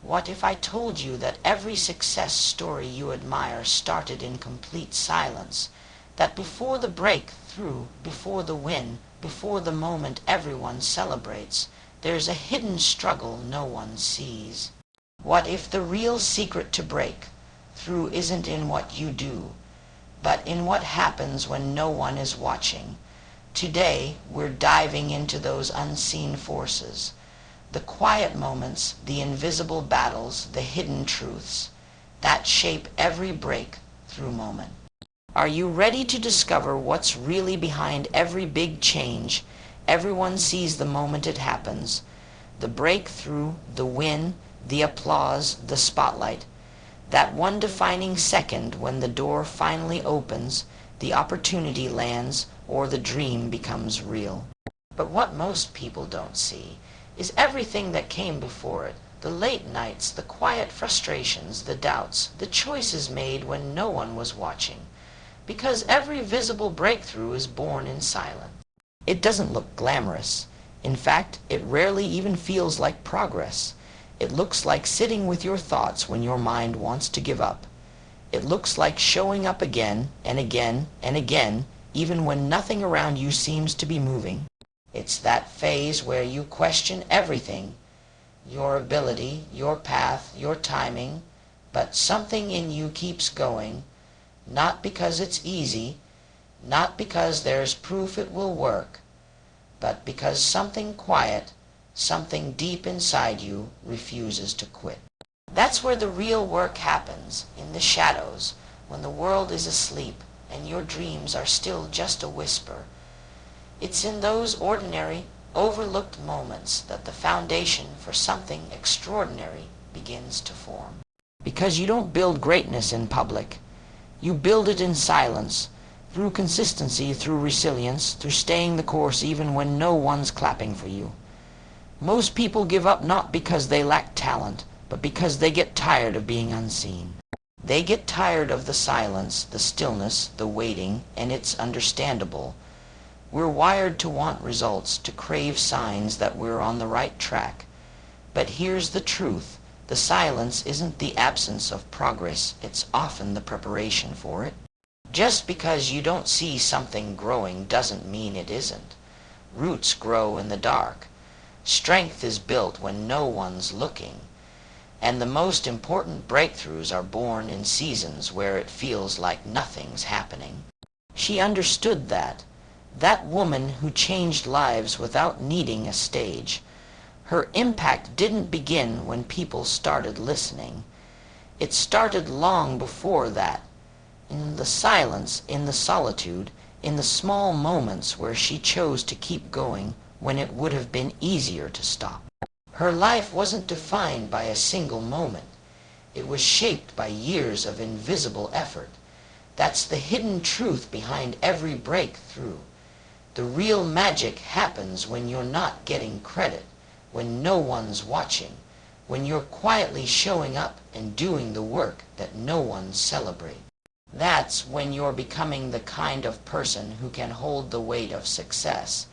What if I told you that every success story you admire started in complete silence? That before the breakthrough, before the win, before the moment everyone celebrates, there's a hidden struggle no one sees? What if the real secret to break through isn't in what you do, but in what happens when no one is watching? Today, we're diving into those unseen forces, the quiet moments, the invisible battles, the hidden truths that shape every breakthrough moment. Are you ready to discover what's really behind every big change? Everyone sees the moment it happens, the breakthrough, the win, the applause, the spotlight. That one defining second when the door finally opens, the opportunity lands, or the dream becomes real. But what most people don't see is everything that came before it, the late nights, the quiet frustrations, the doubts, the choices made when no one was watching. Because every visible breakthrough is born in silence. It doesn't look glamorous. In fact, it rarely even feels like progress. It looks like sitting with your thoughts when your mind wants to give up. It looks like showing up again and again and again, even when nothing around you seems to be moving. It's that phase where you question everything, your ability, your path, your timing, but something in you keeps going, not because it's easy, not because there's proof it will work, but because something quiet, something deep inside you refuses to quit. That's where the real work happens, in the shadows, when the world is asleep and your dreams are still just a whisper. It's in those ordinary, overlooked moments that the foundation for something extraordinary begins to form. Because you don't build greatness in public. You build it in silence, through consistency, through resilience, through staying the course even when no one's clapping for you. Most people give up not because they lack talent, but because they get tired of being unseen. They get tired of the silence, the stillness, the waiting, and it's understandable. We're wired to want results, to crave signs that we're on the right track. But here's the truth. The silence isn't the absence of progress. It's often the preparation for it. Just because you don't see something growing doesn't mean it isn't. Roots grow in the dark. Strength is built when no one's looking. And the most important breakthroughs are born in seasons where it feels like nothing's happening. She understood that. That woman who changed lives without needing a stage. Her impact didn't begin when people started listening. It started long before that, in the silence, in the solitude, in the small moments where she chose to keep going when it would have been easier to stop. Her life wasn't defined by a single moment. It was shaped by years of invisible effort. That's the hidden truth behind every breakthrough. The real magic happens when you're not getting credit, when no one's watching, when you're quietly showing up and doing the work that no one celebrates. That's when you're becoming the kind of person who can hold the weight of success.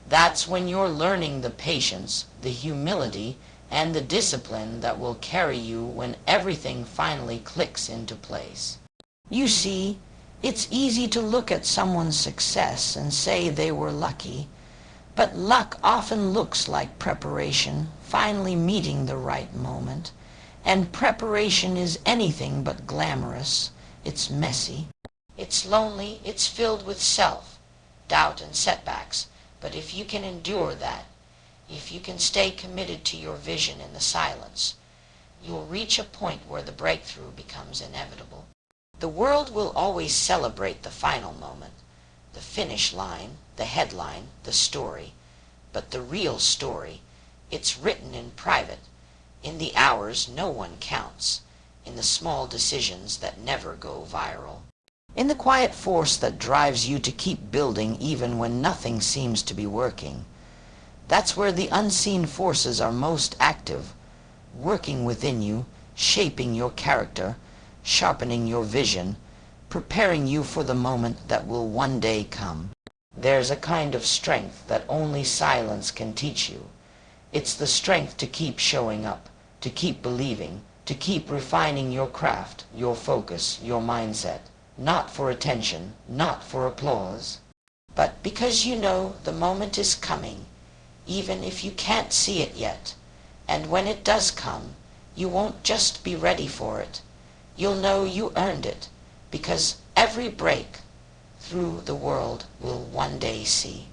That's when you're learning the patience, the humility, and the discipline that will carry you when everything finally clicks into place. You see, it's easy to look at someone's success and say they were lucky, but luck often looks like preparation, finally meeting the right moment. And preparation is anything but glamorous. It's messy. It's lonely. It's filled with self, doubt, and setbacks. But if you can endure that, if you can stay committed to your vision in the silence, you'll reach a point where the breakthrough becomes inevitable. The world will always celebrate the final moment, the finish line, the headline, the story. But the real story, it's written in private, in the hours no one counts, in the small decisions that never go viral. In the quiet force that drives you to keep building even when nothing seems to be working. That's where the unseen forces are most active, working within you, shaping your character, sharpening your vision, preparing you for the moment that will one day come. There's a kind of strength that only silence can teach you. It's the strength to keep showing up, to keep believing, to keep refining your craft, your focus, your mindset, not for attention, not for applause, but because you know the moment is coming, even if you can't see it yet. And when it does come, you won't just be ready for it. You'll know you earned it, because every break through the world will one day see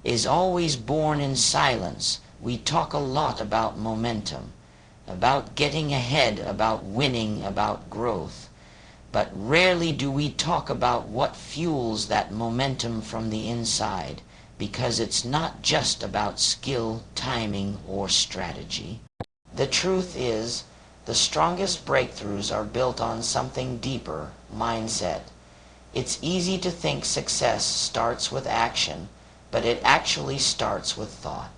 is always born in silence. We talk a lot about momentum, about getting ahead, about winning, about growth. But rarely do we talk about what fuels that momentum from the inside, because it's not just about skill, timing, or strategy. The truth is, the strongest breakthroughs are built on something deeper, mindset. It's easy to think success starts with action, but it actually starts with thought.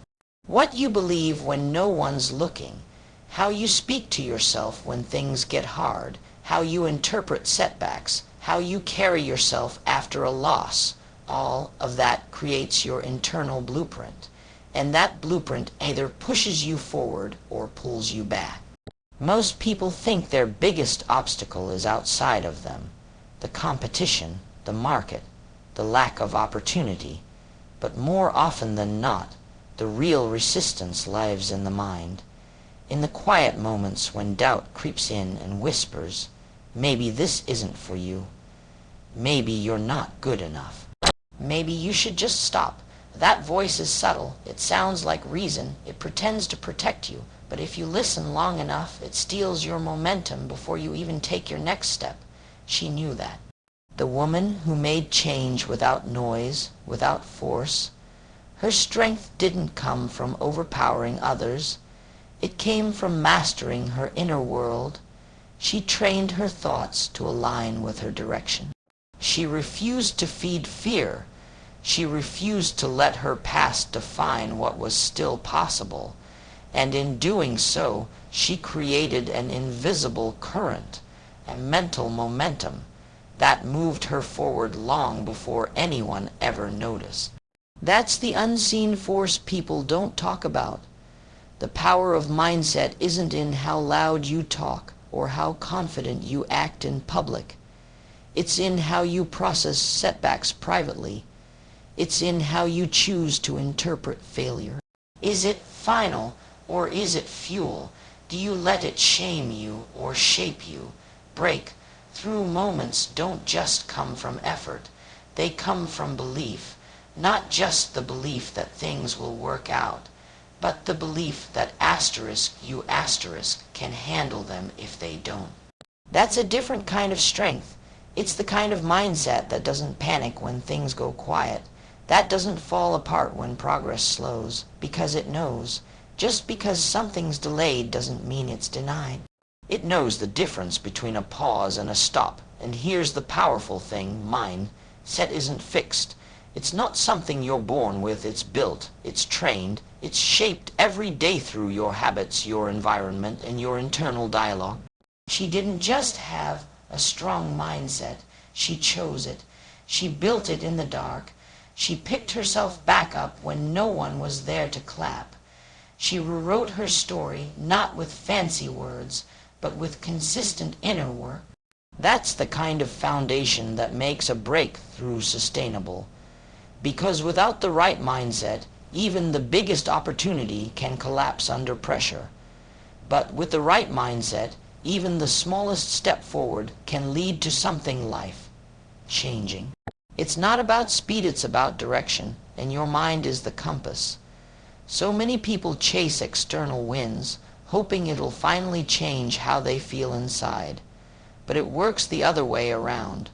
What you believe when no one's looking, how you speak to yourself when things get hard, how you interpret setbacks, how you carry yourself after a loss, all of that creates your internal blueprint. And that blueprint either pushes you forward or pulls you back. Most people think their biggest obstacle is outside of them, the competition, the market, the lack of opportunity. But more often than not, the real resistance lies in the mind. In the quiet moments when doubt creeps in and whispers, maybe this isn't for you. Maybe you're not good enough. Maybe you should just stop. That voice is subtle. It sounds like reason. It pretends to protect you. But if you listen long enough, it steals your momentum before you even take your next step. She knew that. The woman who made change without noise, without force, her strength didn't come from overpowering others. It came from mastering her inner world. She trained her thoughts to align with her direction. She refused to feed fear. She refused to let her past define what was still possible. And in doing so, she created an invisible current, a mental momentum, that moved her forward long before anyone ever noticed. That's the unseen force people don't talk about. The power of mindset isn't in how loud you talk or how confident you act in public. It's in how you process setbacks privately. It's in how you choose to interpret failure. Is it final or is it fuel? Do you let it shame you or shape you? Break through moments don't just come from effort. They come from belief. Not just the belief that things will work out, but the belief that you can handle them if they don't. That's a different kind of strength. It's the kind of mindset that doesn't panic when things go quiet. That doesn't fall apart when progress slows, because it knows. Just because something's delayed doesn't mean it's denied. It knows the difference between a pause and a stop. And here's the powerful thing, mindset isn't fixed. It's not something you're born with, it's built, it's trained, it's shaped every day through your habits, your environment, and your internal dialogue. She didn't just have a strong mindset, she chose it. She built it in the dark. She picked herself back up when no one was there to clap. She rewrote her story, not with fancy words, but with consistent inner work. That's the kind of foundation that makes a breakthrough sustainable. Because without the right mindset, even the biggest opportunity can collapse under pressure. But with the right mindset, even the smallest step forward can lead to something life-changing. It's not about speed, it's about direction, and your mind is the compass. So many people chase external wins, hoping it'll finally change how they feel inside. But it works the other way around.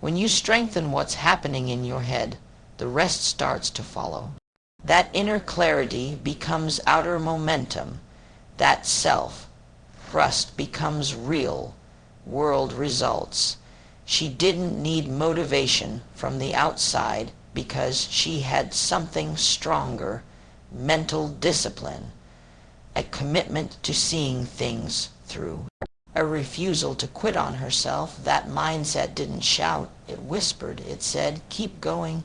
When you strengthen what's happening in your head, the rest starts to follow. That inner clarity becomes outer momentum. That self-trust becomes real world results. She didn't need motivation from the outside because she had something stronger, mental discipline, a commitment to seeing things through, a refusal to quit on herself. That mindset didn't shout, it whispered, it said, keep going.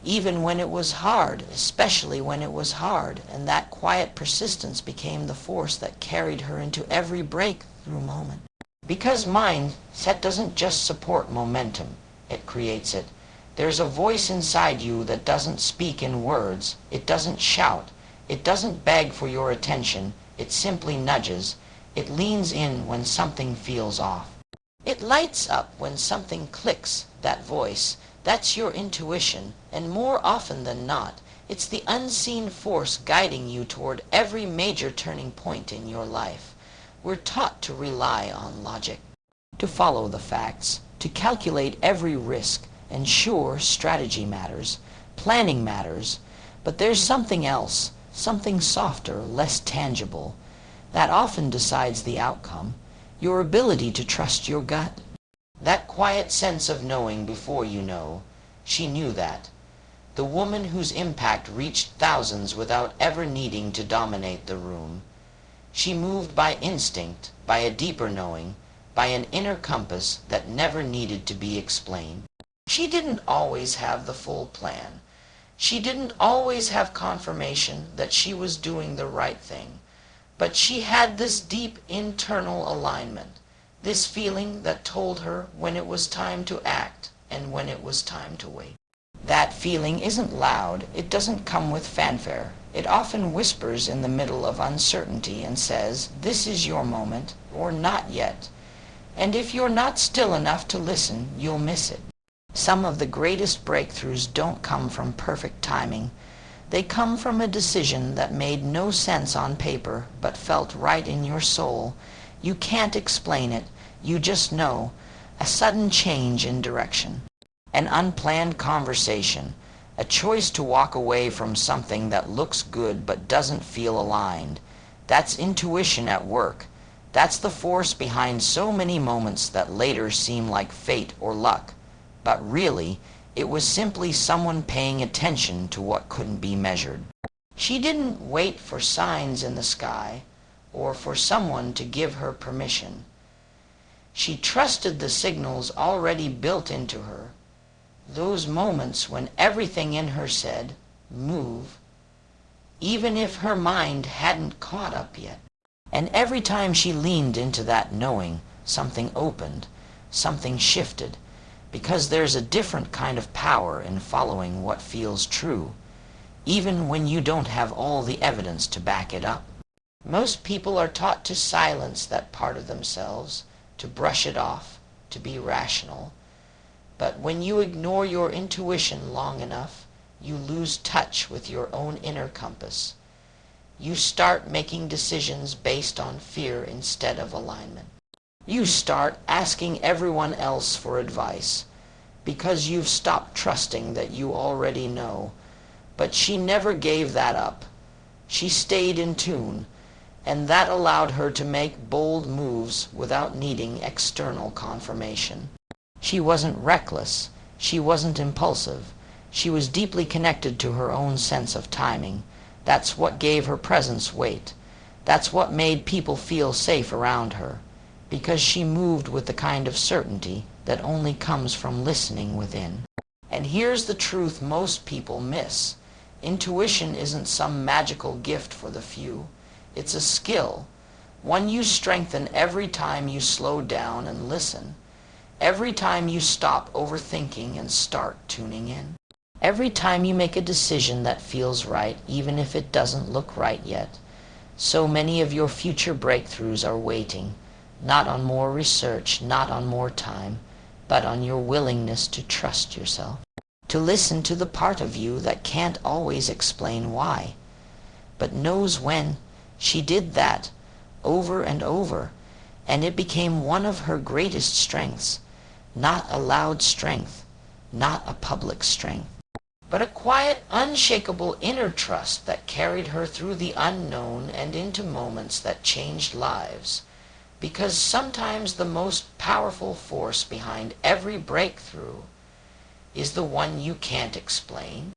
even when it was hard, especially when it was hard, and that quiet persistence became the force that carried her into every breakthrough moment. Because mindset doesn't just support momentum, it creates it. There's a voice inside you that doesn't speak in words, it doesn't shout, it doesn't beg for your attention, it simply nudges, it leans in when something feels off. It lights up when something clicks, that voice. That's your intuition, and more often than not, it's the unseen force guiding you toward every major turning point in your life. We're taught to rely on logic, to follow the facts, to calculate every risk, and sure, strategy matters, planning matters, but there's something else, something softer, less tangible, that often decides the outcome, your ability to trust your gut. That quiet sense of knowing before you know. She knew that. The woman whose impact reached thousands without ever needing to dominate the room. She moved by instinct, by a deeper knowing, by an inner compass that never needed to be explained. She didn't always have the full plan. She didn't always have confirmation that she was doing the right thing. But she had this deep internal alignment, this feeling that told her when it was time to act and when it was time to wait. That feeling isn't loud. It doesn't come with fanfare. It often whispers in the middle of uncertainty and says, "This is your moment," or "Not yet." And if you're not still enough to listen, you'll miss it. Some of the greatest breakthroughs don't come from perfect timing. They come from a decision that made no sense on paper, but felt right in your soul. You can't explain it. You just know. A sudden change in direction. An unplanned conversation. A choice to walk away from something that looks good but doesn't feel aligned. That's intuition at work. That's the force behind so many moments that later seem like fate or luck. But really, it was simply someone paying attention to what couldn't be measured. She didn't wait for signs in the sky or for someone to give her permission. She trusted the signals already built into her, those moments when everything in her said, "Move," even if her mind hadn't caught up yet. And every time she leaned into that knowing, something opened, something shifted, because there's a different kind of power in following what feels true, even when you don't have all the evidence to back it up. Most people are taught to silence that part of themselves, to brush it off, to be rational. But when you ignore your intuition long enough, you lose touch with your own inner compass. You start making decisions based on fear instead of alignment. You start asking everyone else for advice because you've stopped trusting that you already know. But she never gave that up. She stayed in tune, and that allowed her to make bold moves without needing external confirmation. She wasn't reckless. She wasn't impulsive. She was deeply connected to her own sense of timing. That's what gave her presence weight. That's what made people feel safe around her, because she moved with the kind of certainty that only comes from listening within. And here's the truth most people miss. Intuition isn't some magical gift for the few. It's a skill, one you strengthen every time you slow down and listen, every time you stop overthinking and start tuning in, every time you make a decision that feels right, even if it doesn't look right yet. So many of your future breakthroughs are waiting, not on more research, not on more time, but on your willingness to trust yourself, to listen to the part of you that can't always explain why, but knows when. She did that over and over, and it became one of her greatest strengths. Not a loud strength, not a public strength, but a quiet, unshakable inner trust that carried her through the unknown and into moments that changed lives. Because sometimes the most powerful force behind every breakthrough is the one you can't explain.